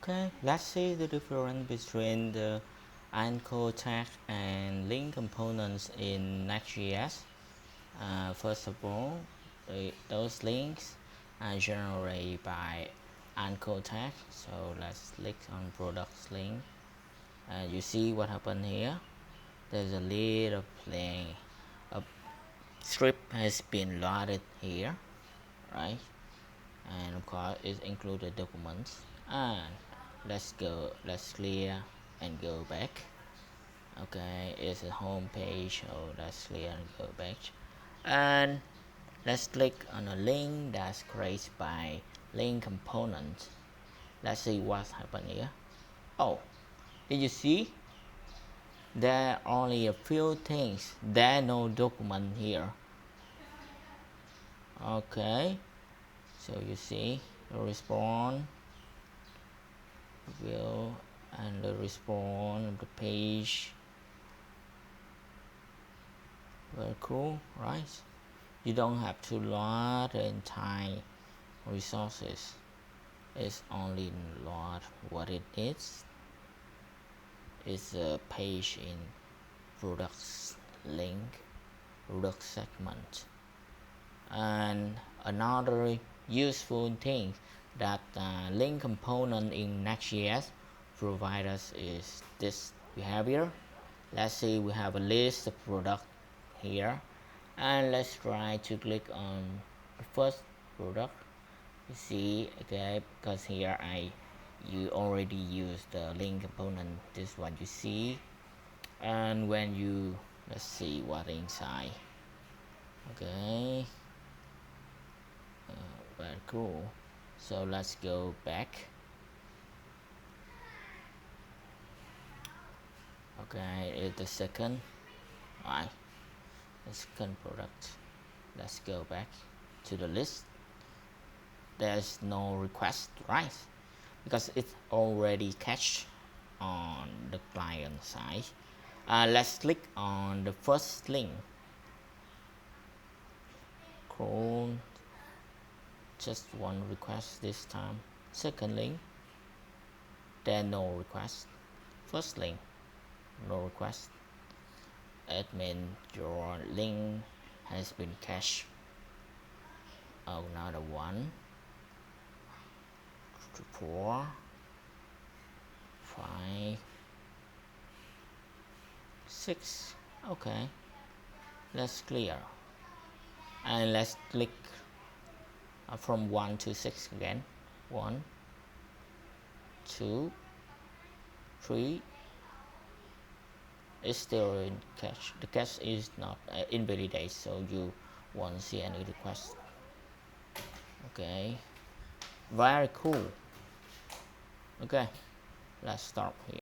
Okay, let's see the difference between the anchor tag and link components in Next.js. First of all, those links are generated by anchor tag. So let's click on products link. You see what happened here? There's a little play. A script has been loaded here, right? And of course it included documents. And let's clear and go back. Okay, it's a home page, so let's clear and go back. And let's click on a link that's created by link component. Let's see what happened here. Oh, did you see? There are only a few things. There no document here. Okay, so you see the response view and the response of the page. Very cool, right? You don't have to load the entire resources. It's only load what it is. It's a page in products link, product segment. And another useful thing that link component in Next.js provide us is this behavior. Let's say we have a list of product here, and let's try to click on the first product. You see, okay, because here you already use the link component. This is what you see. And when you, let's see what inside. Okay, very cool. So let's go back. Okay, it's the second. Right, the second product. Let's go back to the list. There's no request, right? Because it's already cached on the client side. Let's click on the first link. Cool. Just one request this time. Second link, there no request. First link, no request. It means your link has been cached. Another 1, 4, 5, 6. Okay, let's clear and let's click from 1 to 6 again. 1, 2, 3. It's still in cache. The cache is not invalidated, so you won't see any request. Okay, very cool. Okay, let's stop here.